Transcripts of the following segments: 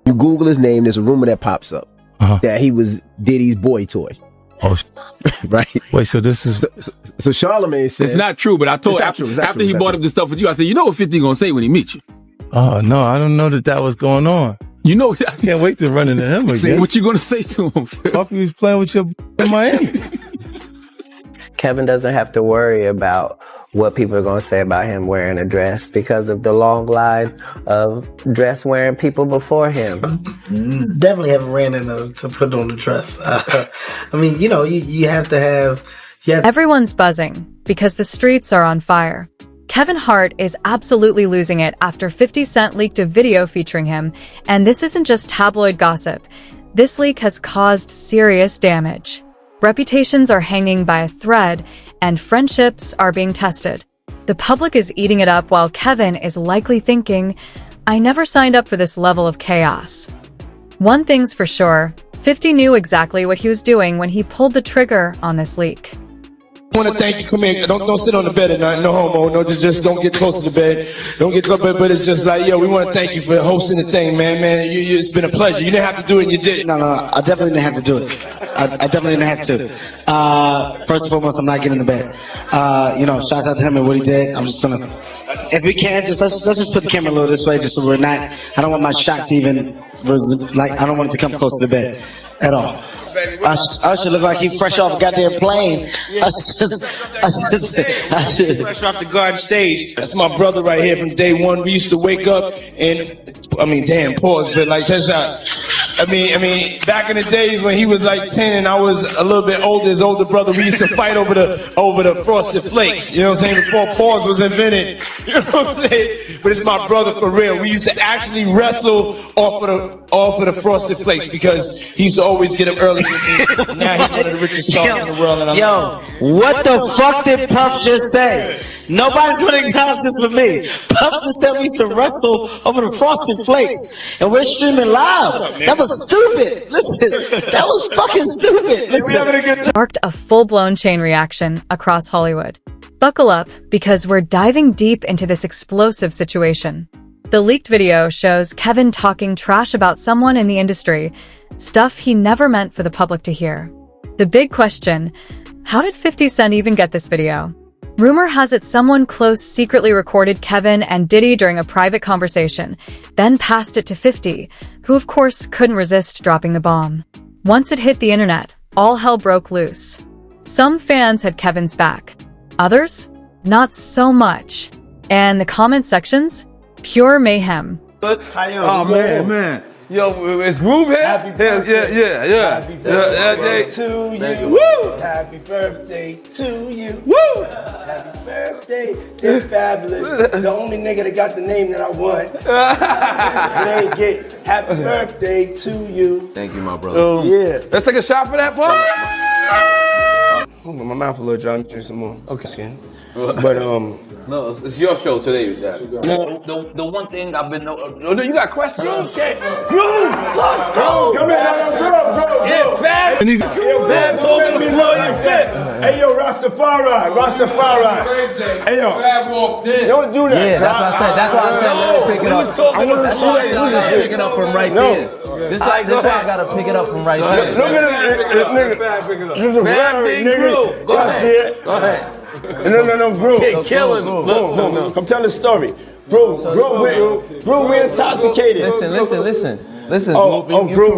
You Google his name, there's a rumor that pops up that he was Diddy's boy toy. Oh, right. Wait, so this is so Charlamagne said it's not true, but I told after he brought up this stuff with you, I said, you know what 50 gonna say when he meets you? Oh no, I don't know that was going on. You know, I can't wait to run into him again. What you gonna say to him? Hope he was playing with you in Miami. Kevin doesn't have to worry about what people are going to say about him wearing a dress because of the long line of dress-wearing people before him. Definitely haven't ran into to put on the dress. I mean, you know, you have to have... Everyone's buzzing because the streets are on fire. Kevin Hart is absolutely losing it after 50 Cent leaked a video featuring him, and this isn't just tabloid gossip. This leak has caused serious damage. Reputations are hanging by a thread, and friendships are being tested. The public is eating it up while Kevin is likely thinking, I never signed up for this level of chaos. One thing's for sure, 50 knew exactly what he was doing when he pulled the trigger on this leak. I want to thank you. Come here. Don't sit on the bed at night. No homo. No, just don't get close to the bed. Don't get close to the bed. But it's just like, yo, we want to thank you for hosting the thing, man. It's been a pleasure. You didn't have to do it, and you did it. No, I definitely didn't have to do it. I definitely didn't have to. First and foremost, I'm not getting in the bed. You know, shout out to him and what he did. I'm just gonna, if we can, let's just put the camera a little this way, just so we're not. I don't want my shot to even I don't want it to come close to the bed at all. I should look like he fresh off a goddamn plane. I should fresh off the garden stage. That's my brother right here from day one. We used to wake up and, damn, pause, but like, that's how. I mean, back in the days when he was like 10 and I was a little bit older, his older brother, we used to fight over the Frosted Flakes. You know what I'm saying? Before pause was invented. You know what I'm saying? But it's my brother for real. We used to actually wrestle off of the Frosted Flakes because he used to always get up early. Now he's one of the richest stars in the world. And what the fuck did Puff just say? Nobody's gonna acknowledge this for me. Puff just said we used to wrestle over the Frosted Flakes, and we're streaming live. That was stupid. Listen, that was fucking stupid. Listen. Sparked a full-blown chain reaction across Hollywood. Buckle up, because we're diving deep into this explosive situation. The leaked video shows Kevin talking trash about someone in the industry, stuff he never meant for the public to hear. The big question, how did 50 Cent even get this video? Rumor has it someone close secretly recorded Kevin and Diddy during a private conversation, then passed it to 50, who of course couldn't resist dropping the bomb. Once it hit the internet, all hell broke loose. Some fans had Kevin's back. Others? Not so much. And the comment sections? Pure mayhem. Oh, man. Yo, it's Groove here? Happy birthday. Yeah. Happy birthday to you. Woo! Happy birthday to you. Woo! Happy birthday. It's fabulous. The only nigga that got the name that I want. It ain't get happy birthday to you. Thank you, my brother. Yeah. Let's take a shot for that, Paul. My mouth a little dry. I'm drink some more. Okay. But no, it's your show today, Daddy. You know, the one thing I've been you got questions? Okay. Groove. Come here, Groove. Yeah, Fab. Fab talking to the floor in fifth. Hey yo, Rastafari. Hey yo, Fab walked in. don't do that. Yeah, that's why I said let me pick it up. was talking to That's why I said let me pick it up from right there. This why I gotta pick it up from right there. Look at this nigga. Fab, pick it up. Fab big Groove. Go ahead. No, Groove. Kill him. No. Come tell the story. Groove, we're intoxicated. Listen. Groove,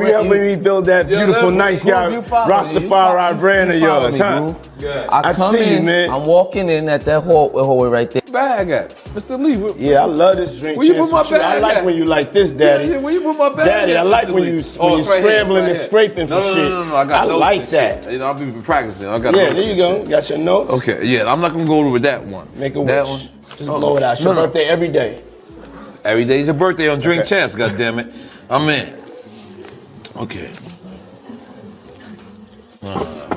you helping me build that beautiful, nice guy, Rastafari brand of yours, huh? I come see you, in, man. I'm walking in at that hallway right there. Bag at Mr. Lee. Yeah, I love this drink. Where you put my bag I like at? when you like this, Daddy. Yeah, where you put my bag Daddy, at, I like Mr. when Lee? you It's right scrambling here, and scraping for shit. No. I got notes like and that. shit. You know, I'll be practicing. I got Yeah, notes there you and go. shit. Got your notes? Okay, yeah, I'm not gonna go with that one. Make a that wish. one. Just blow it out. It's your birthday every day. Every day's your birthday on Drink Champs, goddammit. I'm in. Okay. We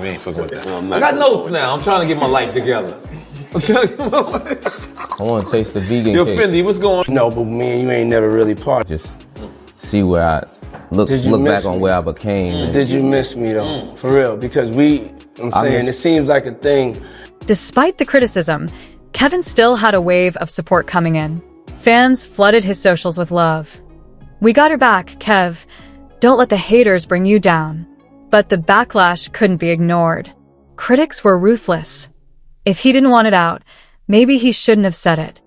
ain't fucking with that. I got notes now. I'm trying to get my life together. I want to taste the vegan Yo, cake. Fendi, what's going on? No, but me and you ain't never really parted. Just see where I look back on where I became. Did you miss me though? For real? Because it seems like a thing. Despite the criticism, Kevin still had a wave of support coming in. Fans flooded his socials with love. "We got her back, Kev. Don't let the haters bring you down." But the backlash couldn't be ignored. Critics were ruthless. If he didn't want it out, maybe he shouldn't have said it.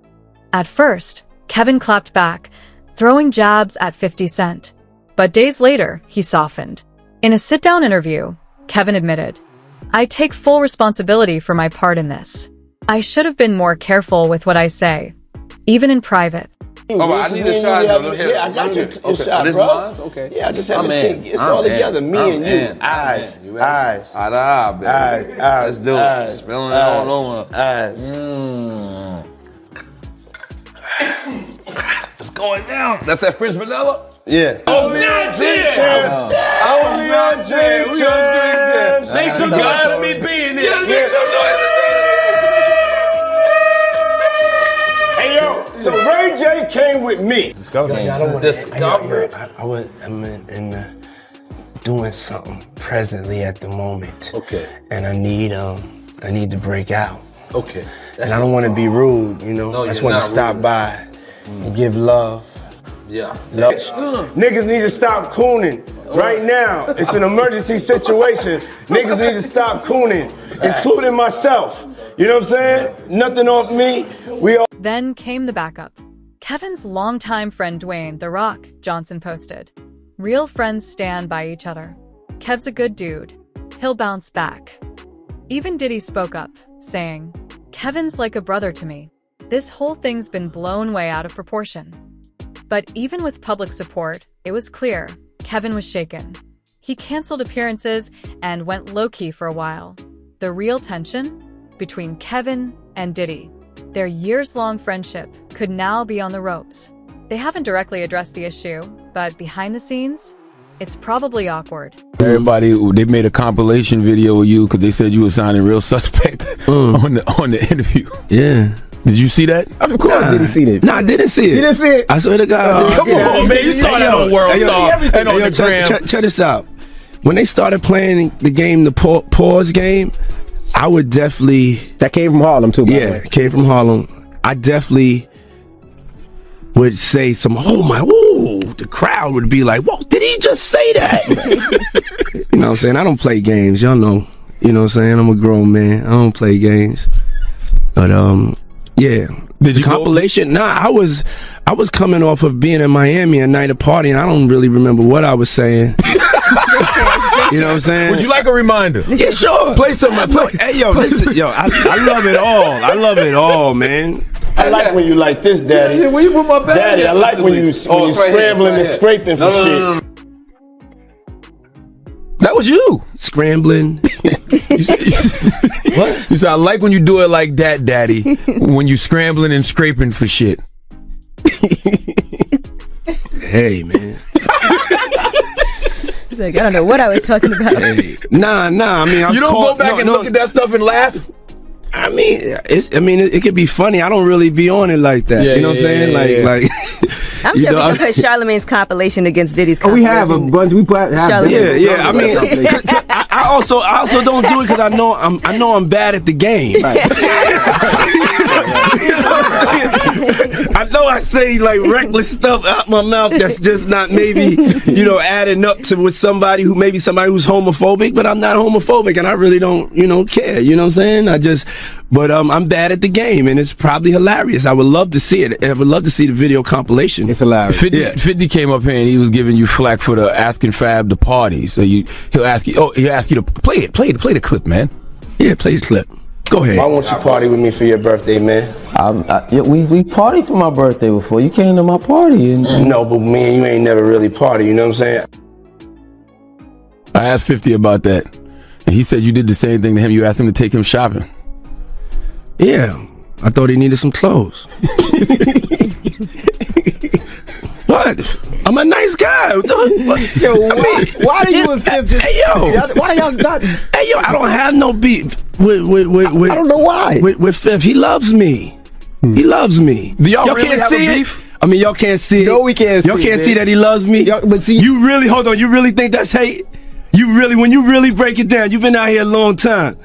At first, Kevin clapped back, throwing jabs at 50 Cent. But days later, he softened. In a sit-down interview, Kevin admitted, "I take full responsibility for my part in this. I should have been more careful with what I say, even in private." Oh, I need a shot. Yeah, I got your shot, this bro. One's? Okay. Yeah, I just had to see. It's all together. Me and you. Eyes. Let's do it. Spilling it all over. Eyes. It's going down. That's that French vanilla? Yeah. Only on Jam. Only on Jam. Make some noise for me being here. Make some noise. Hey, yo. So Ray J came with me. Discovery. I'm in doing something presently at the moment. Okay. And I need to break out. Okay. And I don't want to be rude, you know. No, I just you're want to not stop rude. by and give love. Yeah. Love. Niggas need to stop cooning right now. It's an emergency situation. Niggas need to stop cooning, including myself. You know what I'm saying? Nothing off me. We all. Then came the backup. Kevin's longtime friend Dwayne "The Rock" Johnson posted, "Real friends stand by each other. Kev's a good dude. He'll bounce back." Even Diddy spoke up, saying, "Kevin's like a brother to me." This whole thing's been blown way out of proportion. But even with public support, it was clear Kevin was shaken. He canceled appearances and went low-key for a while. The real tension? Between Kevin and Diddy. Their years-long friendship could now be on the ropes. They haven't directly addressed the issue, but behind the scenes, it's probably awkward. Everybody, they made a compilation video of you because they said you were sounding real suspect on the interview. Yeah. Did you see that? Of course, I didn't see it. No, I didn't see it. You didn't see it? I swear to God. Come on, man. You saw that on World Star and on the gram. Check this out. When they started playing the game, the pause game, I would definitely... That came from Harlem, too, by the way. Yeah, came from Harlem. I definitely would say some, the crowd would be like, whoa, did he just say that? You know what I'm saying? I don't play games, y'all know. You know what I'm saying? I'm a grown man. I don't play games. But, yeah. Did you compilation? Nah, I was coming off of being in Miami a night of party, and I don't really remember what I was saying. You know what I'm saying? Would you like a reminder? Yeah, sure. Play something. Hey, yo, listen, yo, I love it all. I love it all, man. I like when you like this, Daddy. Yeah, where you put my bag? Daddy, I like when you scrambling and scraping for shit. That was you. Scrambling. What? You said, I like when you do it like that, Daddy. When you scrambling and scraping for shit. Hey, man. He's like, I don't know what I was talking about. Hey. Nah. I mean, you don't go back and look at that stuff and laugh? I mean, it could be funny. I don't really be on it like that. Yeah, you know what I'm saying? Like I'm sure we can put Charlamagne's compilation against Diddy's compilation. We have a bunch. We put. Yeah. I mean, I also don't do it because I know I'm bad at the game. I know I say like reckless stuff out my mouth that's just not maybe adding up to with somebody who's homophobic, but I'm not homophobic and I really don't care. You know what I'm saying? But I'm bad at the game and it's probably hilarious. I would love to see it. I would love to see the video compilation. It's hilarious. 50 came up here and he was giving you flack for the asking Fab to party. So he'll ask you to play the clip, man. Yeah, play the clip. Go ahead. Why won't you party with me for your birthday, man? We partied for my birthday before. You came to my party. No, but me and you ain't never really party, you know what I'm saying? I asked 50 about that. And he said you did the same thing to him. You asked him to take him shopping. Yeah. I thought he needed some clothes. What? I'm a nice guy. Yo, why are you and 50? Hey, yo. Why y'all not? Hey, yo, I don't have no beef with I don't know why. With Fifth. He loves me. He loves me. Do y'all really can't have see a it? beef? I mean, y'all can't see it. No, we can't see it. Y'all can't see that he loves me? But see, you really, when you really break it down, you've been out here a long time.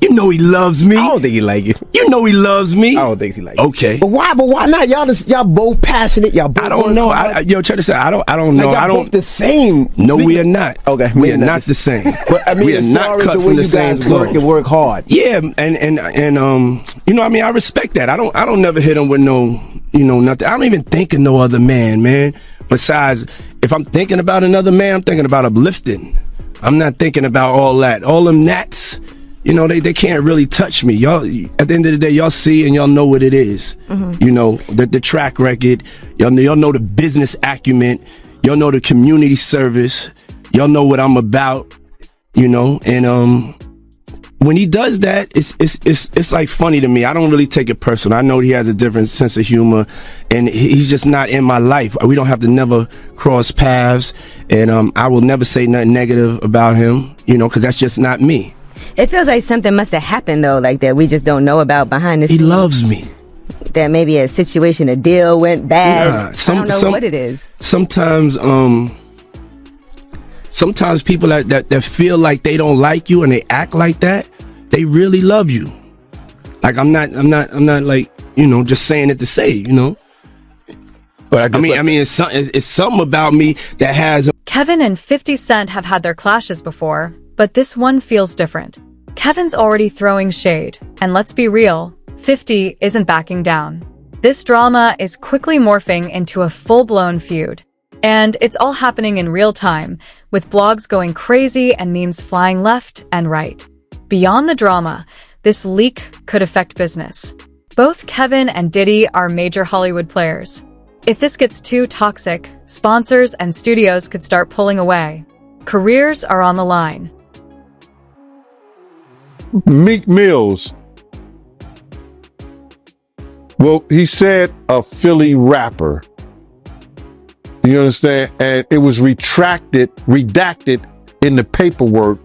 You know he loves me. I don't think he like you. You know he loves me. I don't think he like you. Okay. But why not? Y'all both passionate. Y'all both I don't know. Yo, check this out. I don't know. Like I don't. both the same. No, we are not. Okay. We are not the same. But I mean, we are as not far as cut the from way the you same guys work cloth. and work hard. Yeah, and you know, I mean, I respect that. I don't never hit him with no, you know, nothing. I don't even think of no other man. Besides, if I'm thinking about another man, I'm thinking about uplifting. I'm not thinking about all that. All them gnats, you know, they can't really touch me. Y'all, at the end of the day, y'all see and y'all know what it is. You know, the track record. Y'all know the business acumen. Y'all know the community service. Y'all know what I'm about. You know, and when he does that, it's like funny to me. I don't really take it personal. I know he has a different sense of humor, and he's just not in my life. We don't have to never cross paths, and I will never say nothing negative about him, you know, because that's just not me. It feels like something must have happened though, like that we just don't know about behind the scenes. He loves me. That maybe a situation, a deal went bad. I don't know what it is. Sometimes people that feel like they don't like you and they act like that, they really love you. Like I'm not like, you know, just saying it to say, you know. But I mean, it's something about me that has. Kevin and 50 Cent have had their clashes before, but this one feels different. Kevin's already throwing shade, and let's be real, 50 isn't backing down. This drama is quickly morphing into a full-blown feud. And it's all happening in real time, with blogs going crazy and memes flying left and right. Beyond the drama, this leak could affect business. Both Kevin and Diddy are major Hollywood players. If this gets too toxic, sponsors and studios could start pulling away. Careers are on the line. Meek Mills. Well, he said a Philly rapper. You understand? And it was redacted in the paperwork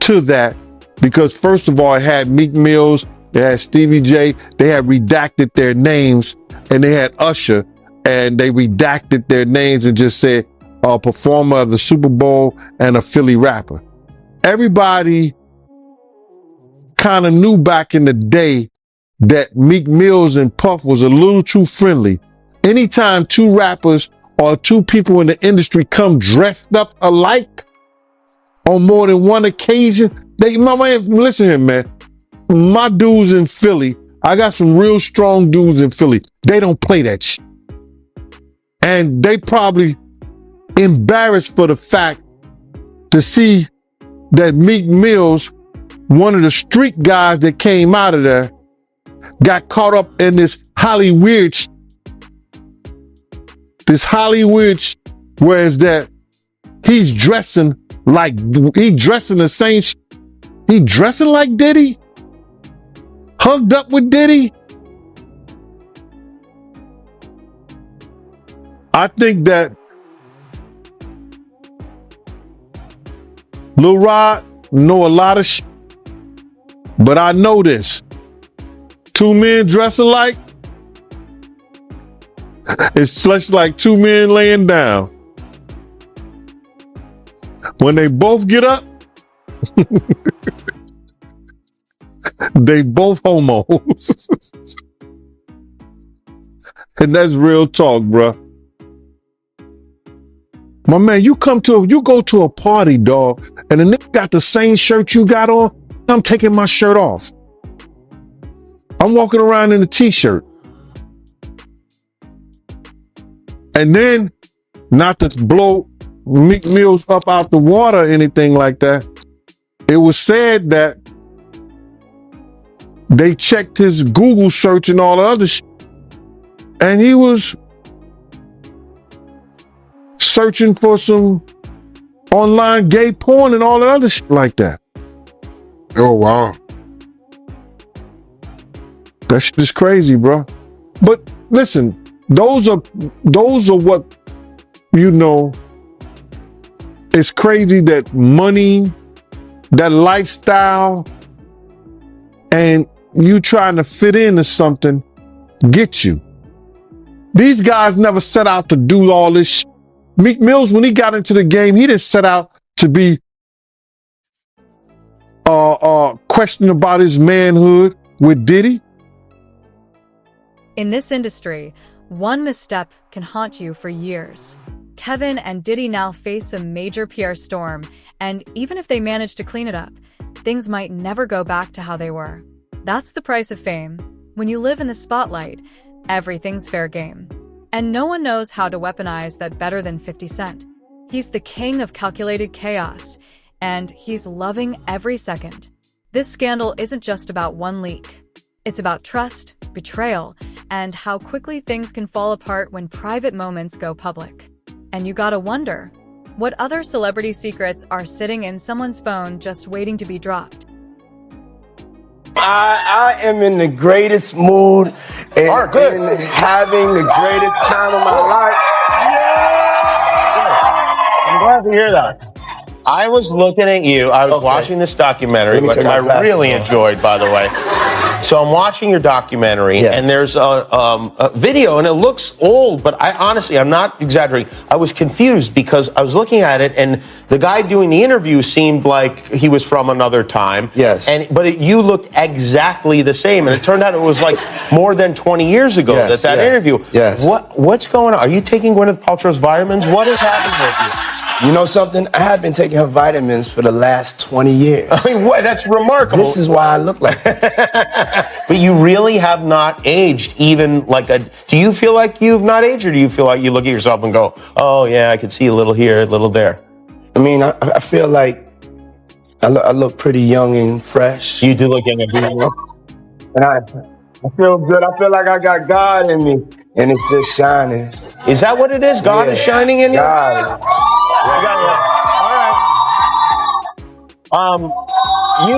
to that because first of all, it had Meek Mills, it had Stevie J, they had redacted their names, and they had Usher, and they redacted their names and just said a performer of the Super Bowl and a Philly rapper. Everybody kind of knew back in the day that Meek Mills and Puff was a little too friendly. Anytime two rappers or two people in the industry come dressed up alike on more than one occasion, listen here, man. My dudes in Philly, I got some real strong dudes in Philly. They don't play that shit. And they probably embarrassed for the fact to see that Meek Mills, one of the street guys that came out of there, got caught up in this Hollywood shit. Whereas that he's dressing the same shit. He dressing like Diddy? Hugged up with Diddy? I think that Lil Rod know a lot of shit, but I know this. Two men dress alike, it's just like two men laying down. When they both get up, they both homos. And that's real talk, bruh. My man, you go to a party, dog, and the nigga got the same shirt you got on, I'm taking my shirt off. I'm walking around in a t-shirt. And then, not to blow Meek Mills up out the water or anything like that, it was said that they checked his Google search and all the other shit, and he was searching for some online gay porn and all that other shit like that. Oh, wow. That shit is crazy, bro. But listen, those are what, you know, it's crazy that money, that lifestyle, and you trying to fit into something get you. These guys never set out to do all this shit. Meek Mills, when he got into the game, he didn't set out to be question about his manhood with Diddy? In this industry, one misstep can haunt you for years. Kevin and Diddy now face a major PR storm, and even if they manage to clean it up, things might never go back to how they were. That's the price of fame. When you live in the spotlight, everything's fair game. And no one knows how to weaponize that better than 50 Cent. He's the king of calculated chaos, and he's loving every second. This scandal isn't just about one leak. It's about trust, betrayal, and how quickly things can fall apart when private moments go public. And you gotta wonder, what other celebrity secrets are sitting in someone's phone just waiting to be dropped? I am in the greatest mood and having the greatest time of my life. I'm glad to hear that. I was looking at you. I was watching this documentary, which I really enjoyed, by the way. So I'm watching your documentary, and there's a video, and it looks old, but I'm not exaggerating. I was confused because I was looking at it, and the guy doing the interview seemed like he was from another time. Yes. But you looked exactly the same, and it turned out it was like more than 20 years ago that interview. Yes. What's going on? Are you taking Gwyneth Paltrow's vitamins? What is happening with you? You know something? I have been taking her vitamins for the last 20 years. I mean, that's remarkable. This is why I look like that. But you really have not aged even do you feel like you've not aged, or do you feel like you look at yourself and go, oh yeah, I can see a little here, a little there? I mean, I feel like I look pretty young and fresh. You do look young and beautiful. And I feel good. I feel like I got God in me, and it's just shining. Is that what it is? God is shining in you? God. All right. You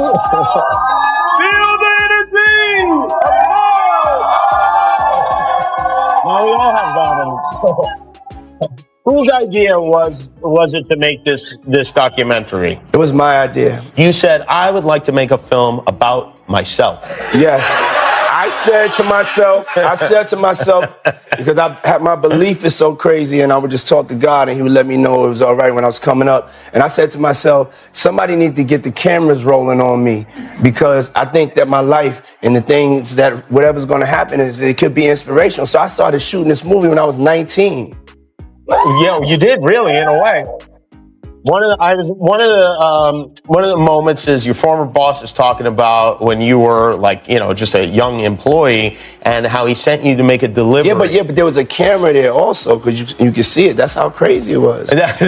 feel the energy. Now we all have God in us. Whose idea was it to make this documentary? It was my idea. You said, I would like to make a film about myself. Yes. I said to myself, because my belief is so crazy, and I would just talk to God, and he would let me know it was all right when I was coming up. And I said to myself, somebody needs to get the cameras rolling on me, because I think that my life and the things that whatever's going to happen it could be inspirational. So I started shooting this movie when I was 19. Yeah, you did really, in a way. One of the moments is your former boss is talking about when you were just a young employee, and how he sent you to make a delivery. Yeah, but there was a camera there also, because you could see it. That's how crazy it was. That's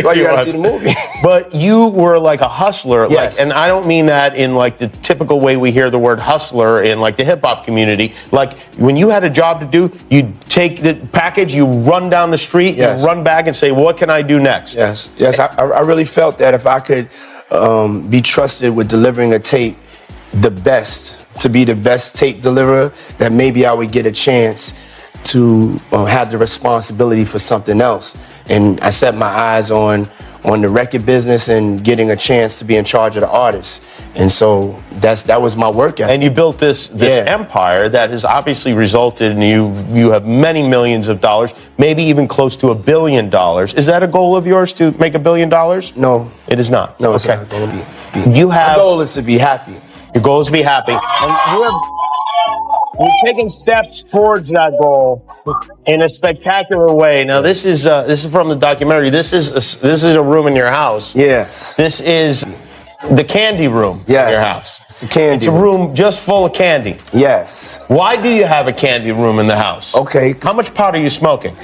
why you gotta see the movie. But you were like a hustler, yes. And I don't mean that in like the typical way we hear the word hustler in like the hip hop community. Like when you had a job to do, you'd take the package, you run down the street, you run back and say, what can I do next? Yes. I really felt that if I could be trusted with delivering a tape to be the best tape deliverer, that maybe I would get a chance to have the responsibility for something else. And I set my eyes on the record business and getting a chance to be in charge of the artists. And so that was my work ethic. And you built this empire that has obviously resulted in you have many millions of dollars, maybe even close to $1 billion. Is that a goal of yours, to make $1 billion? No. It is not? No, it's not going to be. My goal is to be happy. Your goal is to be happy. And you've taken steps towards that goal in a spectacular way. Now, this is from the documentary. This is a room in your house. Yes. This is the candy room in your house. It's a candy. It's a room just full of candy. Yes. Why do you have a candy room in the house? Okay. How much pot are you smoking?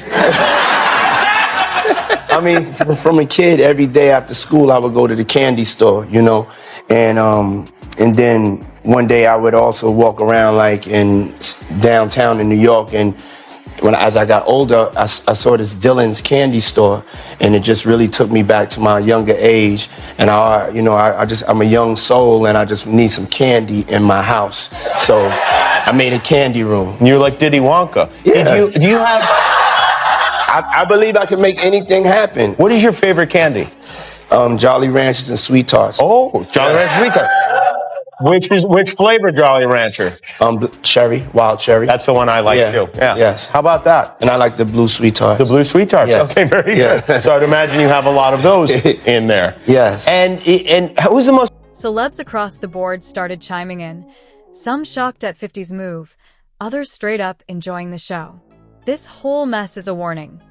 I mean, from a kid, every day after school, I would go to the candy store, and then one day I would also walk around like in downtown in New York, and as I got older, I saw this Dylan's candy store, and it just really took me back to my younger age. And I'm a young soul, and I just need some candy in my house. So I made a candy room. You're like Diddy Wonka. Yeah. Do you have? I believe I can make anything happen. What is your favorite candy? Jolly Ranchers and Sweet Tarts. Oh, Jolly Rancher Sweet Tarts. Which flavor Jolly Rancher? Cherry, wild cherry. That's the one I like too. Yeah. Yes. How about that? And I like the blue Sweet Tarts. The blue Sweet Tarts. Yes. Okay, very good. So I'd imagine you have a lot of those in there. Yes. And who's the most Celebs across the board started chiming in, some shocked at 50's move, others straight up enjoying the show. This whole mess is a warning.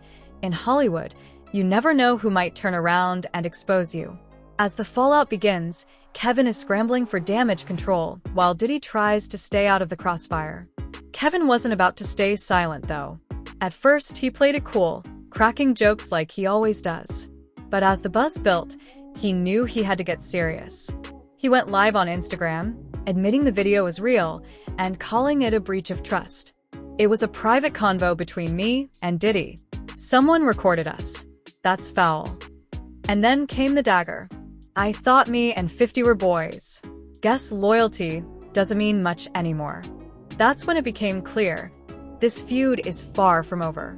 In Hollywood, you never know who might turn around and expose you. As the fallout begins, Kevin is scrambling for damage control while Diddy tries to stay out of the crossfire. Kevin wasn't about to stay silent, though. At first, he played it cool, cracking jokes like he always does. But as the buzz built, he knew he had to get serious. He went live on Instagram, admitting the video was real and calling it a breach of trust. It was a private convo between me and Diddy. Someone recorded us. That's foul. And then came the dagger. I thought me and 50 were boys. Guess loyalty doesn't mean much anymore. That's when it became clear. This feud is far from over.